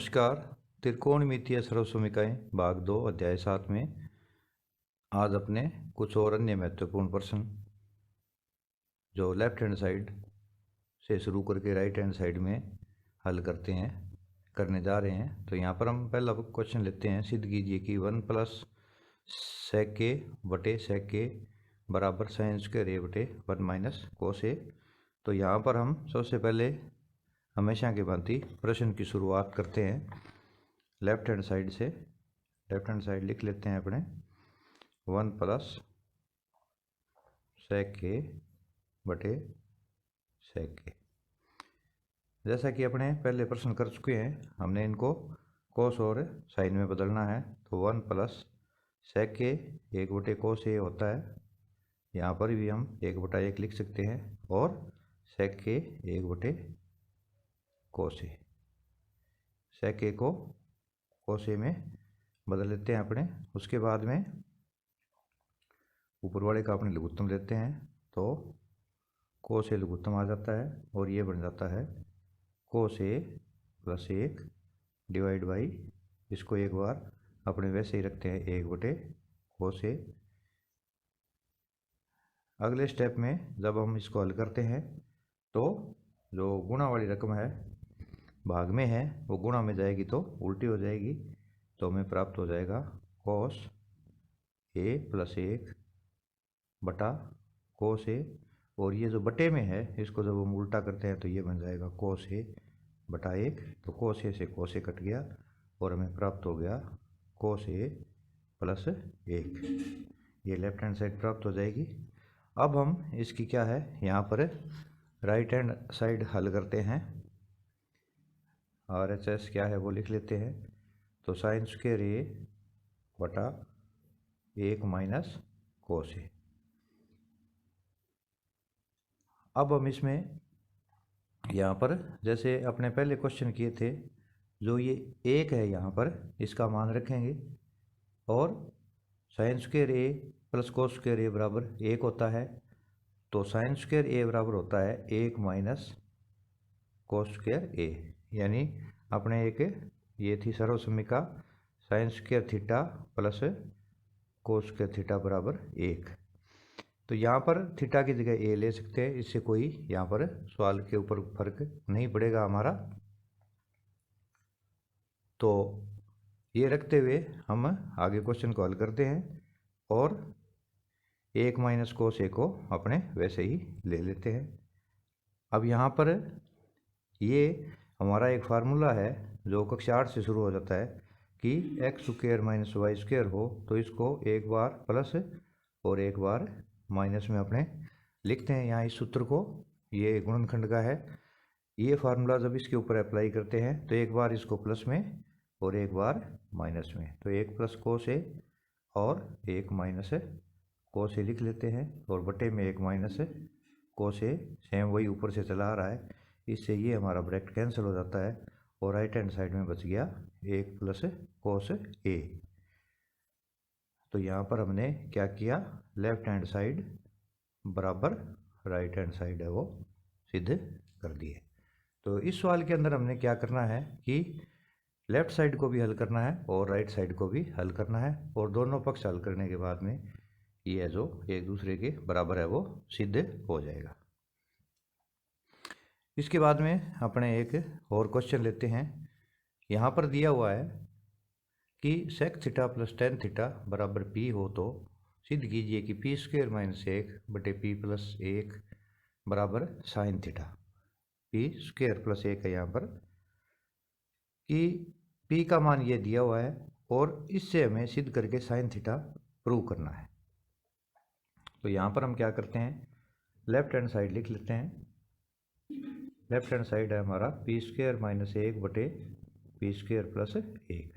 नमस्कार। त्रिकोणमितीय सर्वसमीकरण भाग 2 अध्याय 7 में आज अपने कुछ और अन्य महत्वपूर्ण प्रश्न जो लेफ्ट हैंड साइड से शुरू करके राइट हैंड साइड में हल करने जा रहे हैं। तो यहाँ पर हम पहला क्वेश्चन लेते हैं। सिद्ध कीजिए कि 1 प्लस सेक के बटे सेक के बराबर साइन स्क्वायर ए बटे 1 माइनस कोस ए। तो यहाँ पर हम सबसे पहले हमेशा की भांति प्रश्न की शुरुआत करते हैं लेफ्ट हैंड साइड से। लेफ्ट हैंड साइड लिख लेते हैं अपने 1 प्लस सेक के बटे सेक के। जैसा कि अपने पहले प्रश्न कर चुके हैं, हमने इनको कोस और साइन में बदलना है। तो 1 प्लस सेक के 1 बटे कोस ए होता है। यहाँ पर भी हम 1 बटा 1 लिख सकते हैं और सेक के 1 बटे कोस ए। सेक ए को कोस ए में बदल लेते हैं अपने। उसके बाद में ऊपर वाले का अपने लघुत्तम लेते हैं तो कोस ए लघुत्तम आ जाता है और ये बन जाता है कोस ए प्लस 1 डिवाइड बाई, इसको एक बार अपने वैसे ही रखते हैं 1 बटे कोस ए। अगले स्टेप में जब हम इसको हल करते हैं तो जो गुणा वाली रकम है भाग में है वो गुणा में जाएगी तो उल्टी हो जाएगी। तो हमें प्राप्त हो जाएगा कोस ए प्लस 1 बटा कोस ए, और ये जो बटे में है इसको जब हम उल्टा करते हैं तो ये बन जाएगा कोस ए बटा 1। तो कोस ए से कोस ए कट गया और हमें प्राप्त हो गया कोस ए प्लस 1। ये लेफ्ट हैंड साइड प्राप्त हो जाएगी। अब हम इसकी क्या है यहाँ पर राइट हैंड साइड हल करते हैं। और एच एस क्या है वो लिख लेते हैं। तो साइन स्क्वायर ए बटा 1 माइनस कोस ए। अब हम इसमें यहाँ पर जैसे अपने पहले क्वेश्चन किए थे, जो ये 1 है यहाँ पर इसका मान रखेंगे और साइन स्क्वायर ए प्लस कोस स्क्वायर ए बराबर 1 होता है। तो साइन स्क्वायर ए बराबर होता है 1 माइनस कोस स्क्वायर ए, यानी अपने एक ये थी सर्वसमीका sine square theta plus cos square theta बराबर 1। तो यहाँ पर थीटा की जगह ए ले सकते हैं, इससे कोई यहाँ पर सवाल के ऊपर फर्क नहीं पड़ेगा हमारा। तो ये रखते हुए हम आगे क्वेश्चन को हल करते हैं और 1 माइनस कोस ए को अपने वैसे ही ले लेते हैं। अब यहाँ पर ये हमारा एक फार्मूला है जो कक्षा 8 से शुरू हो जाता है कि x square minus y square हो तो इसको एक बार प्लस और एक बार माइनस में अपने लिखते हैं यहाँ इस सूत्र को। ये गुणनखंड का है। ये फार्मूला जब इसके ऊपर अप्लाई करते हैं तो एक बार इसको प्लस में और एक बार माइनस में, तो 1 प्लस कोस ए और 1 माइनस कोस ए लिख लेते हैं और बटे में 1 माइनस कोस ए, सेम वही ऊपर से चला आ रहा है, इससे ये हमारा ब्रैकेट कैंसिल हो जाता है और राइट हैंड साइड में बच गया 1 प्लस कोस ए। तो यहाँ पर हमने क्या किया, लेफ्ट हैंड साइड बराबर राइट हैंड साइड है वो सिद्ध कर दिए। तो इस सवाल के अंदर हमने क्या करना है कि लेफ्ट साइड को भी हल करना है और राइट साइड को भी हल करना है, और दोनों पक्ष हल करने के बाद में ये जो एक दूसरे के बराबर है वो सिद्ध हो जाएगा। इसके बाद में अपने एक और क्वेश्चन लेते हैं। यहाँ पर दिया हुआ है कि sec theta plus tan theta बराबर पी हो तो सिद्ध कीजिए कि पी स्क्वायर माइनस 1 बटे पी प्लस 1 बराबर sine theta. P square plus 1 है यहाँ पर कि पी का मान ये दिया हुआ है और इससे हमें सिद्ध करके साइन थीटा प्रूव करना है। तो यहाँ पर हम क्या करते हैं, लेफ्ट हैंड साइड लिख लेते हैं। लेफ्ट हैंड साइड है हमारा पी स्क्वायर माइनस 1 बटे पी स्क्वायर प्लस 1।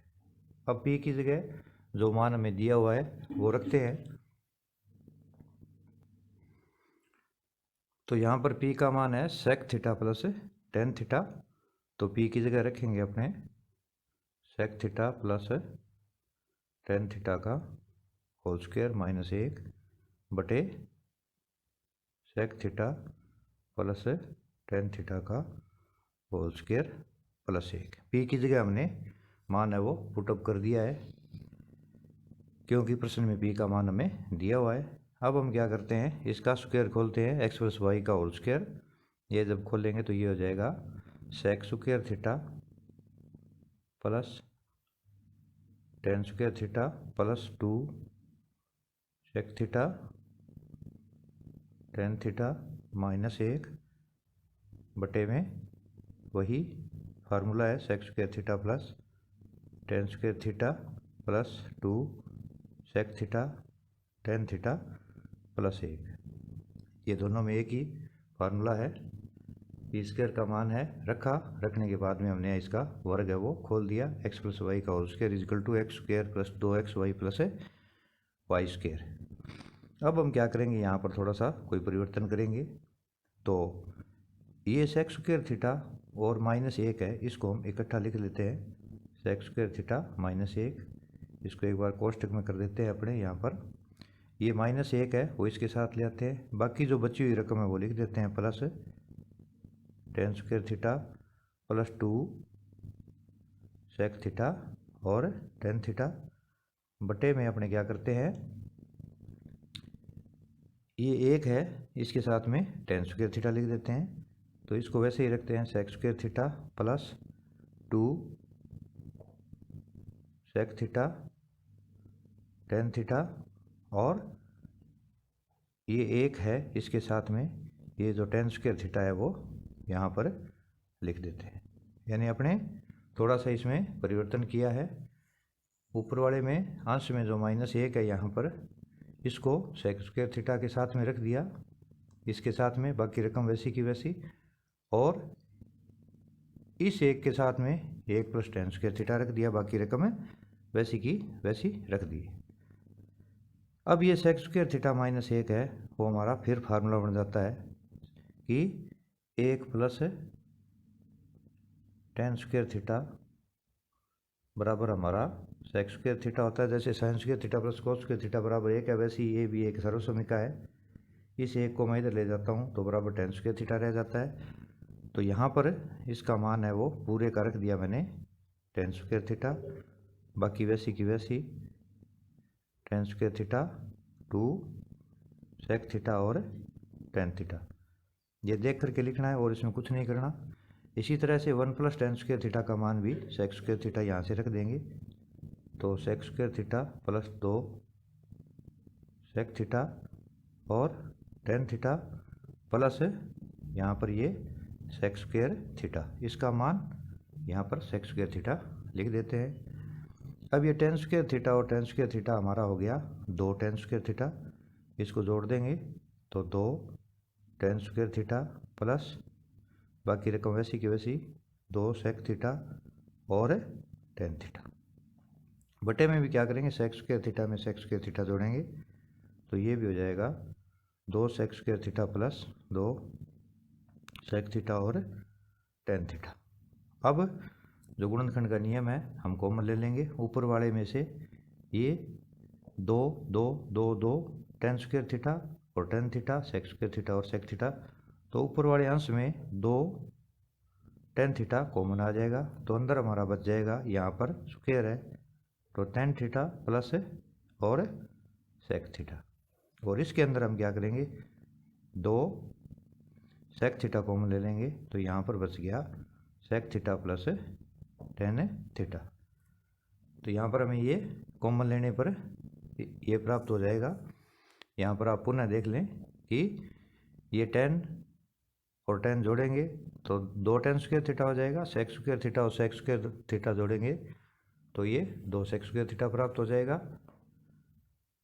अब पी की जगह जो मान हमें दिया हुआ है वो रखते हैं। तो यहाँ पर पी का मान है sec theta plus tan theta. तो पी की जगह रखेंगे अपने sec theta plus tan theta का होल स्क्वायर माइनस 1 बटे sec theta plus tan theta का होल स्क्वायर प्लस 1। पी की जगह हमने मान है वो पुटअप कर दिया है, क्योंकि प्रश्न में पी का मान हमें दिया हुआ है। अब हम क्या करते हैं, इसका स्क्वायर खोलते हैं, एक्स प्लस वाई का होल स्क्वायर। ये जब खोलेंगे तो ये हो जाएगा sec square theta plus tan square theta plus 2 sec theta tan theta minus 1 बटे में वही फार्मूला है sec square theta plus tan square theta plus 2 sec theta tan theta plus 1। ये दोनों में एक ही फार्मूला है। पी स्क्वायर का मान है रखने के बाद में हमने इसका वर्ग है वो खोल दिया, एक्स प्लस वाई का whole square equal to x square plus 2x y plus y square. अब हम क्या करेंगे, यहाँ पर थोड़ा सा कोई परिवर्तन करेंगे। तो ये सेक स्क्वायर थीटा और माइनस 1 है, इसको हम इकट्ठा लिख लेते हैं, सेक स्क्वायर थीटा माइनस 1। इसको एक बार कोष्टक में कर देते हैं अपने। यहाँ पर ये माइनस 1 है वो इसके साथ ले आते हैं, बाकी जो बची हुई रकम है वो लिख देते हैं plus tan square theta plus 2 sec theta और टेन थीटा बटे में अपने क्या करते हैं, ये 1 है इसके साथ में टेन स्क्वायर थीटा लिख देते हैं। तो इसको वैसे ही रखते हैं, sec square theta plus 2 sec theta tan theta और ये 1 है इसके साथ में ये जो टेन स्क्वायर थीटा है वो यहाँ पर लिख देते हैं। यानी अपने थोड़ा सा इसमें परिवर्तन किया है। ऊपर वाले में अंश में जो माइनस 1 है यहाँ पर इसको सेक स्क्वायर थीटा के साथ में रख दिया, इसके साथ में बाकी रकम वैसी की वैसी, और इस 1 के साथ में 1 प्लस टेन स्क्वायर थीटा रख दिया, बाकी रकम है वैसी की वैसी रख दी। अब ये सेक स्क्वायर थीटा माइनस 1 है वो हमारा फिर फार्मूला बन जाता है कि 1 प्लस टेन स्क्वायर थीटा बराबर हमारा सेक स्क्वायर थीटा होता है, जैसे sign square theta plus cos square theta बराबर 1 है, वैसे ही ये भी एक सर्वसमीका है। इस 1 को मैं इधर ले जाता हूँ तो बराबर टेन स्क्वायर थीटा रह जाता है। तो यहाँ पर इसका मान है वो पूरे का रख दिया मैंने टेन स्क्वायर थीटा, बाकी वैसी की वैसी tan square theta 2 sec theta और टेन थीटा। ये देख करके लिखना है और इसमें कुछ नहीं करना। इसी तरह से 1 प्लस टेन स्क्वायर थीटा का मान भी सेक स्क्वायर थीटा यहाँ से रख देंगे। तो sec square theta plus 2 sec theta और टेन थीटा प्लस यहाँ पर ये सेक स्क्वायर थीटा, इसका मान यहाँ पर सेक स्क्वायर थीटा लिख देते हैं। अब ये टेन स्क्वायर थीटा और टेन स्क्वायर थीटा हमारा हो गया 2 टेन स्क्वायर थीटा, इसको जोड़ देंगे तो 2 टेन स्क्वायर थीटा प्लस बाकी रकम वैसी की वैसी 2 सेक थीटा और टेन थीटा बटे में भी क्या करेंगे, सेक स्क्वायर थीटा में सेक स्क्वायर थीटा जोड़ेंगे तो ये भी हो जाएगा 2 sec square theta plus 2 sec theta और टेन थीटा। अब जो गुणनखंड का नियम है हम कॉमन ले लेंगे, ऊपर वाले में से ये 2 2 2 2 टेन स्क्वायर थीटा और tan theta sec square theta और सेक थीटा, तो ऊपर वाले अंश में 2 टेन थीटा कॉमन आ जाएगा, तो अंदर हमारा बच जाएगा यहाँ पर स्क्वायर है तो टेन थीटा प्लस और सेक थीटा, और इसके अंदर हम क्या करेंगे 2 सेक थीटा कॉमन ले लेंगे तो यहाँ पर बच गया sec theta plus tan theta. तो यहाँ पर हमें ये कॉमन लेने पर ये प्राप्त हो जाएगा। यहाँ पर आप पुनः देख लें कि ये 10 और 10 जोड़ेंगे तो 2 टेन स्क्वायर थीटा हो जाएगा, सेक स्क्वायर थीटा और सेक स्क्वायर थीटा जोड़ेंगे तो ये 2 सेक स्क्वायर थीटा प्राप्त हो जाएगा।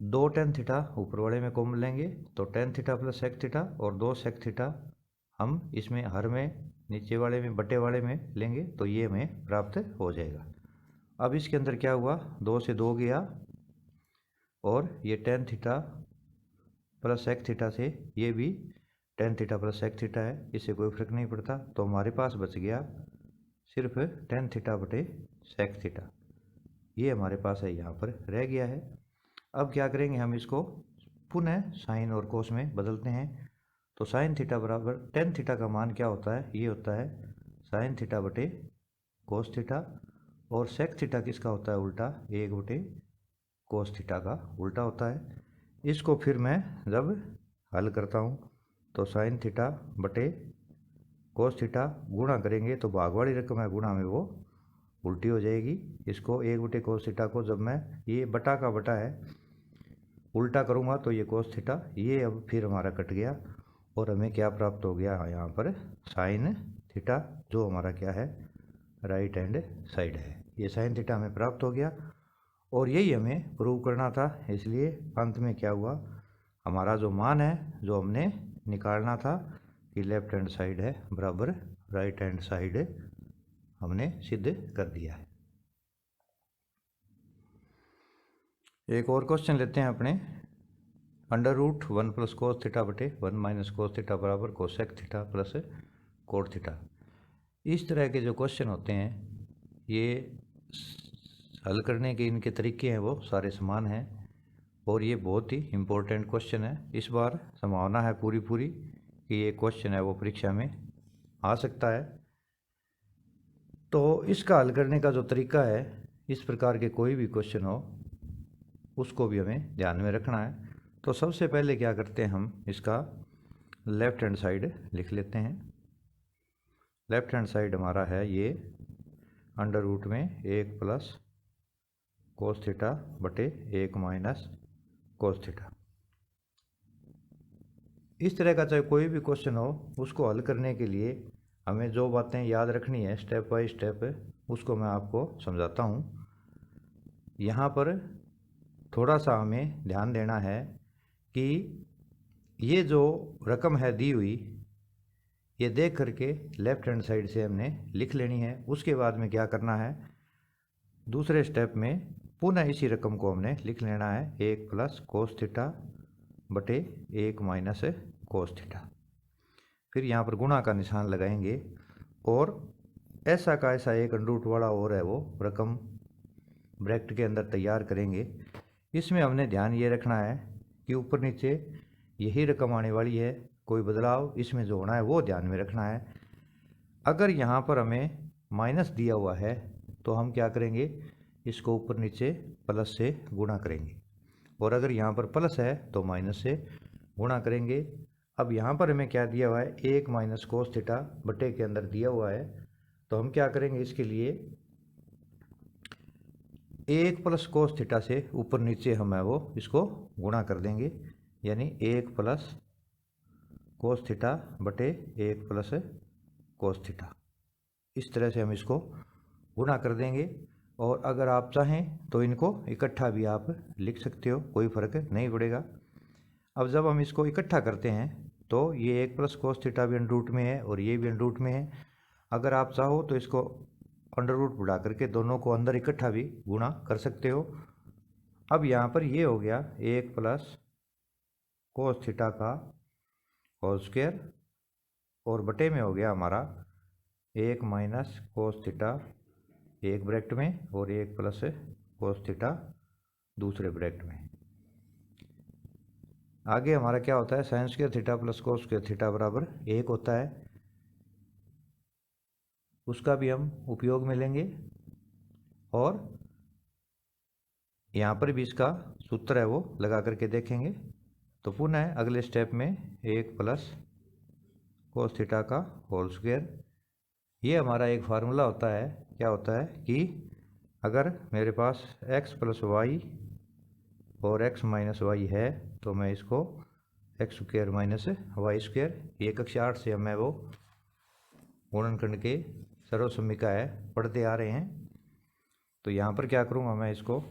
2 टेन थीटा ऊपर वाले में कॉमन लेंगे तो tan theta plus sec theta और 2 सेक थीटा हम इसमें हर में नीचे वाले में बटे वाले में लेंगे तो ये हमें प्राप्त हो जाएगा। अब इसके अंदर क्या हुआ, 2 से 2 गया और ये tan theta plus sec theta से ये भी tan theta plus sec theta है, इससे कोई फर्क नहीं पड़ता, तो हमारे पास बच गया सिर्फ टेन थीटा बटे सेक थीटा, ये हमारे पास है यहाँ पर रह गया है। अब क्या करेंगे, हम इसको पुनः साइन और कोस में बदलते हैं। तो साइन थीटा बराबर टेन थीटा का मान क्या होता है, ये होता है साइन थीटा बटे कोस थीटा, और सेक थीटा किसका होता है उल्टा, 1 बटे कोस थीटा का उल्टा होता है। इसको फिर मैं जब हल करता हूँ तो साइन थीटा बटे कोस थीटा गुणा करेंगे तो भाग वाली रकम है गुणा में वो उल्टी हो जाएगी। इसको 1 बटे कोस थीटा को जब मैं ये बटा का बटा है उल्टा करूँगा तो ये कोस थीटा, ये अब फिर हमारा कट गया और हमें क्या प्राप्त हो गया यहाँ पर, साइन थीटा, जो हमारा क्या है राइट हैंड साइड है। ये साइन थीटा हमें प्राप्त हो गया और यही हमें प्रूव करना था। इसलिए अंत में क्या हुआ, हमारा जो मान है जो हमने निकालना था कि लेफ्ट हैंड साइड है बराबर राइट हैंड साइड, हमने सिद्ध कर दिया है। एक और क्वेश्चन लेते हैं अपने, under root 1 plus cos theta बटे 1 माइनस कोस थीटा बराबर cosec theta plus cot theta. इस तरह के जो क्वेश्चन होते हैं ये हल करने के इनके तरीके हैं वो सारे समान हैं और ये बहुत ही इम्पोर्टेंट क्वेश्चन है। इस बार संभावना है पूरी कि ये क्वेश्चन है वो परीक्षा में आ सकता है। तो इसका हल करने का जो तरीका है, इस प्रकार के कोई भी क्वेश्चन हो उसको भी हमें ध्यान में रखना है। तो सबसे पहले क्या करते हैं, हम इसका लेफ्ट हैंड साइड लिख लेते हैं। लेफ्ट हैंड साइड हमारा है ये अंडर रूट में 1 प्लस कोस थीटा बटे 1 माइनस कोस थीटा। इस तरह का चाहे कोई भी क्वेश्चन हो उसको हल करने के लिए हमें जो बातें याद रखनी है स्टेप बाय स्टेप, उसको मैं आपको समझाता हूँ। यहाँ पर थोड़ा सा हमें ध्यान देना है कि ये जो रकम है दी हुई, ये देख करके लेफ्ट हैंड साइड से हमने लिख लेनी है। उसके बाद में क्या करना है, दूसरे स्टेप में पुनः इसी रकम को हमने लिख लेना है 1 प्लस कोस थीटा बटे 1 माइनस कोस थीटा। फिर यहाँ पर गुणा का निशान लगाएंगे और ऐसा का ऐसा एक अंडर रूट वाला और है वो रकम ब्रैकेट के अंदर तैयार करेंगे। इसमें हमने ध्यान ये रखना है कि ऊपर नीचे यही रकम आने वाली है, कोई बदलाव इसमें जो होना है वो ध्यान में रखना है। अगर यहाँ पर हमें माइनस दिया हुआ है तो हम क्या करेंगे, इसको ऊपर नीचे प्लस से गुणा करेंगे, और अगर यहाँ पर प्लस है तो माइनस से गुणा करेंगे। अब यहाँ पर हमें क्या दिया हुआ है, 1 माइनस कोस थीटा बटे के अंदर दिया हुआ है, तो हम क्या करेंगे, इसके लिए 1 प्लस कोस थीटा से ऊपर नीचे हम है वो इसको गुणा कर देंगे, यानी 1 प्लस कोस थीटा बटे 1 प्लस कोस थीटा। इस तरह से हम इसको गुणा कर देंगे। और अगर आप चाहें तो इनको इकट्ठा भी आप लिख सकते हो, कोई फ़र्क नहीं पड़ेगा। अब जब हम इसको इकट्ठा करते हैं तो ये 1 प्लस कोस थीटा भी अंडर रूट में है और ये भी अंडर रूट में है। अगर आप चाहो तो इसको अंडर रूट बढ़ा करके दोनों को अंदर इकट्ठा भी गुणा कर सकते हो। अब यहाँ पर ये हो गया 1 प्लस कोस थीटा का होल स्क्वायर और बटे में हो गया हमारा 1 माइनस कोस थीटा एक ब्रैकेट में और 1 प्लस कोस थीटा दूसरे ब्रैकेट में। आगे हमारा क्या होता है, sign square theta plus cos square theta बराबर 1 होता है, उसका भी हम उपयोग में लेंगे। और यहाँ पर भी इसका सूत्र है वो लगा करके देखेंगे। तो पुनः अगले स्टेप में 1 प्लस कोस थीटा का होल स्क्वायर, ये हमारा एक फार्मूला होता है। क्या होता है कि अगर मेरे पास x प्लस वाई और x माइनस वाई है तो मैं इसको x square minus y square, ये कक्षा 8 से हमें वो गुणनखंड के सर्वसम्मिका है पढ़ते आ रहे हैं। तो यहाँ पर क्या करूँगा मैं, इसको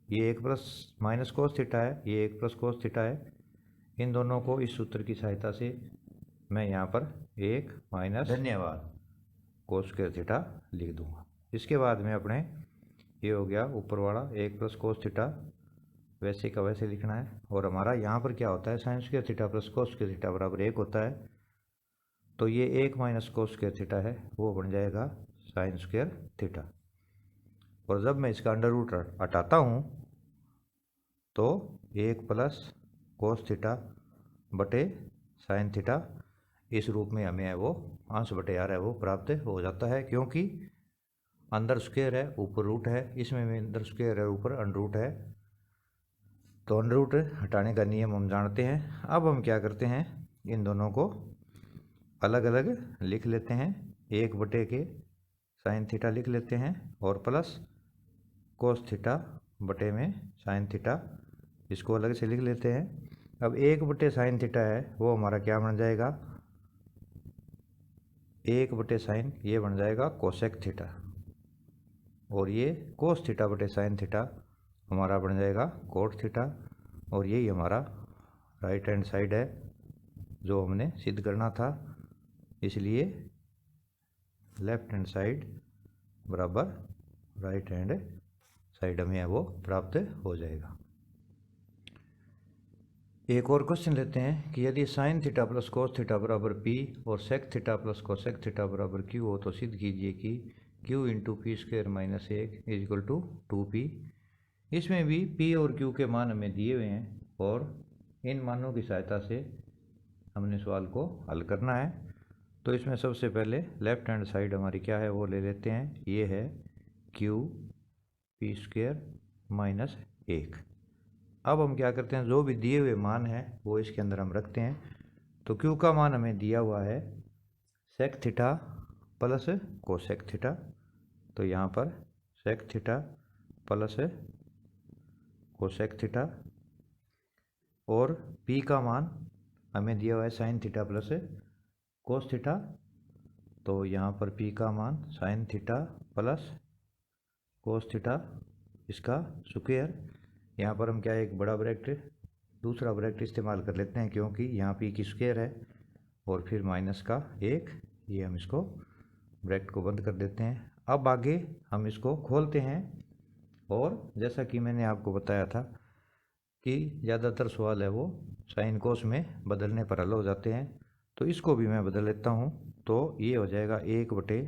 ये 1 प्लस माइनस कोस थीटा है, ये 1 प्लस कोस थीटा है, इन दोनों को इस सूत्र की सहायता से मैं यहाँ पर 1 माइनस कोस स्क्वायर थीटा लिख दूँगा। इसके बाद में अपने ये हो गया ऊपर वाला 1 प्लस कोस थीटा, वैसे का वैसे लिखना है। और हमारा यहाँ पर क्या होता है, sign square theta plus cos square theta बराबर 1 होता है। तो ये 1 माइनस कोस स्क्वायर थीटा है वो बन जाएगा साइन स्क्वायर थीटा। और जब मैं इसका अंडर रूट हटाता हूँ तो 1 प्लस कोस थीटा बटे साइन थीटा इस रूप में हमें वो अंश बटे आर है वो प्राप्त हो जाता है, क्योंकि अंदर स्क्वायर है ऊपर रूट है, इसमें भी अंदर स्क्वायर है ऊपर अंडर रूट है, तो अंडर रूट हटाने का नियम हम जानते हैं। अब हम क्या करते हैं, इन दोनों को अलग अलग लिख लेते हैं, 1 बटे के साइन थीटा लिख लेते हैं और प्लस कोस थीटा बटे में साइन थीटा, इसको अलग से लिख लेते हैं। अब 1 बटे साइन थीटा है वो हमारा क्या बन जाएगा, 1 बटे साइन ये बन जाएगा कोसेक थीटा, और ये कोस थीटा बटे साइन थीटा हमारा बन जाएगा कोट थीटा, और यही हमारा राइट हैंड साइड है जो हमने सिद्ध करना था, इसलिए लेफ्ट हैंड साइड बराबर राइट हैंड साइड हमें वो प्राप्त हो जाएगा। एक और क्वेश्चन लेते हैं कि यदि sine theta plus cos theta बराबर पी और sec theta plus cosec theta बराबर क्यू हो तो सिद्ध कीजिए कि q into p square minus 1 is equal to 2p। इसमें भी p और q के मान हमें दिए हुए हैं और इन मानों की सहायता से हमने सवाल को हल करना है। तो इसमें सबसे पहले लेफ्ट हैंड साइड हमारी क्या है वो ले लेते हैं, ये है q पी स्क्वायर माइनस 1। अब हम क्या करते हैं, जो भी दिए हुए मान है वो इसके अंदर हम रखते हैं। तो q का मान हमें दिया हुआ है sec theta plus cosec theta, तो यहाँ पर sec theta plus cosec theta, और p का मान हमें दिया हुआ है sine theta plus cos theta, तो यहाँ पर p का मान sine theta plus cos theta इसका स्क्वायर। यहाँ पर हम क्या है, एक बड़ा ब्रैकेट दूसरा ब्रैकेट इस्तेमाल कर लेते हैं क्योंकि यहाँ p की स्क्वायर है, और फिर माइनस का 1, ये हम इसको ब्रैकेट को बंद कर देते हैं। अब आगे हम इसको खोलते हैं, और जैसा कि मैंने आपको बताया था कि ज़्यादातर सवाल है वो साइन कोस में बदलने पर हल हो जाते हैं, तो इसको भी मैं बदल लेता हूँ। तो ये हो जाएगा 1 बटे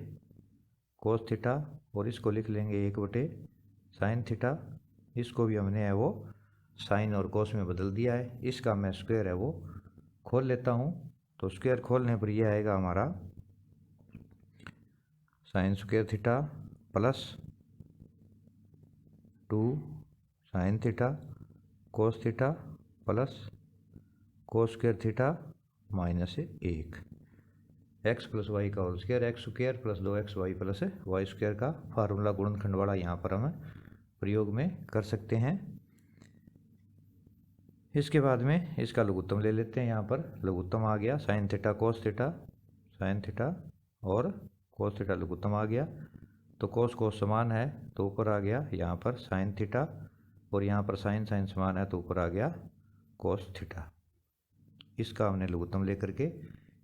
कोस थीटा, और इसको लिख लेंगे 1 बटे साइन थीटा, इसको भी हमने है वो साइन और कोस में बदल दिया है। इसका मैं स्क्वायर है वो खोल लेता हूँ, तो स्क्वायर खोलने पर यह आएगा हमारा sine square theta plus 2 sine theta cos theta plus cos square theta minus 1, x plus y का whole square, x square plus 2xy plus y square का फार्मूला गुणनखंड वाला यहाँ पर हम प्रयोग में कर सकते हैं। इसके बाद में इसका लघुत्तम ले लेते हैं, यहाँ पर लघुत्तम आ गया sign theta cos theta, sign theta और कोस थीटा लघुत्तम आ गया, तो कोस कोस समान है तो ऊपर आ गया यहाँ पर साइन थीटा, और यहाँ पर साइन साइन समान है तो ऊपर आ गया कोस थीटा। इसका हमने लघुत्तम लेकर के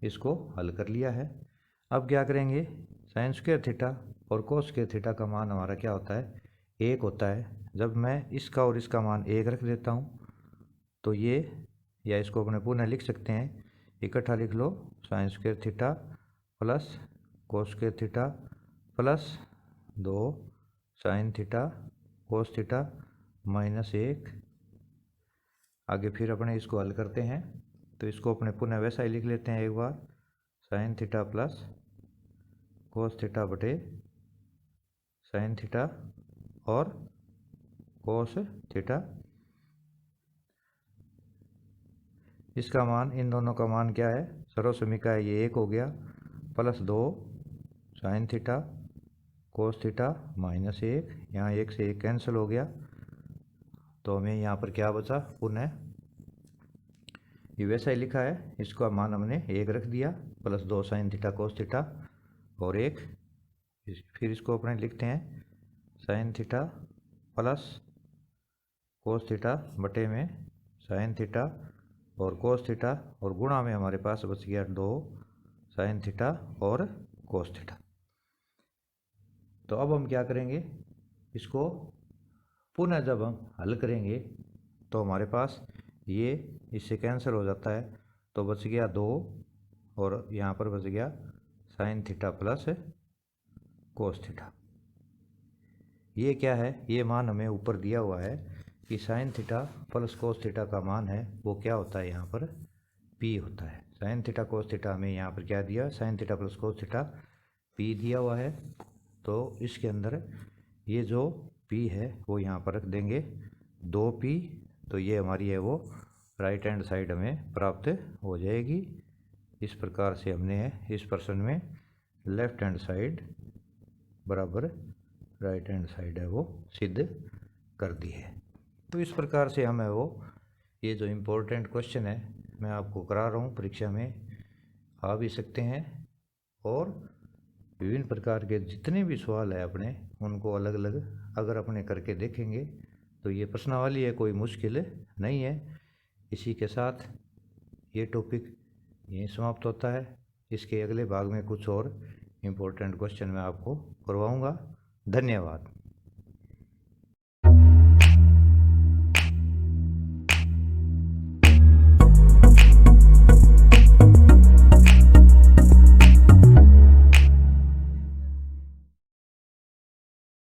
इसको हल कर लिया है। अब क्या करेंगे, साइन स्क्वायर थीटा और कोस स्क्वायर थीटा का मान हमारा क्या होता है, 1 होता है। जब मैं इसका और इसका मान 1 रख देता हूँ तो ये, या इसको अपने पुनः लिख सकते हैं, इकट्ठा लिख लो, sine square theta plus cos square theta plus 2 sine theta cos theta minus 1। आगे फिर अपने इसको हल करते हैं, तो इसको अपने पुनः वैसा ही लिख लेते हैं एक बार, sine theta plus cos theta बटे साइन थीटा और कोस थीटा। इसका मान, इन दोनों का मान क्या है, सर्वसमीका है, ये 1 हो गया, plus 2 sine theta cos theta minus 1, यहाँ 1 से 1 कैंसिल हो गया, तो हमें यहाँ पर क्या बचा, पुनः ये वैसा ही लिखा है, इसका मान हमने 1 रख दिया, plus 2 sine theta cos theta और 1, फिर इसको अपने लिखते हैं sign theta plus cos theta बटे में साइन थीटा और कोस थीटा, और गुणा में हमारे पास बच गया 2 साइन थीटा और कोस थीटा। तो अब हम क्या करेंगे, इसको पुनः जब हम हल करेंगे तो हमारे पास ये इससे कैंसिल हो जाता है, तो बच गया 2, और यहाँ पर बच गया sign theta plus cos theta. ये क्या है, ये मान हमें ऊपर दिया हुआ है कि sign theta plus cos theta का मान है वो क्या होता है, यहाँ पर p होता है। साइन थीटा कोस थीटा हमें यहाँ पर क्या दिया, sign theta plus cos theta p दिया हुआ है, तो इसके अंदर ये जो P है वो यहाँ पर रख देंगे 2P, तो ये हमारी है वो राइट हैंड साइड हमें प्राप्त हो जाएगी। इस प्रकार से हमने इस प्रश्न में लेफ्ट हैंड साइड बराबर राइट हैंड साइड है वो सिद्ध कर दी है। तो इस प्रकार से हमें वो ये जो इम्पोर्टेंट क्वेश्चन है मैं आपको करा रहा हूँ, परीक्षा में आ भी सकते हैं और विभिन्न प्रकार के जितने भी सवाल है अपने उनको अलग अलग अगर अपने करके देखेंगे तो ये प्रश्नावली है कोई मुश्किल नहीं है। इसी के साथ ये टॉपिक यहीं समाप्त होता है। इसके अगले भाग में कुछ और इम्पोर्टेंट क्वेश्चन मैं आपको करवाऊँगा। धन्यवाद।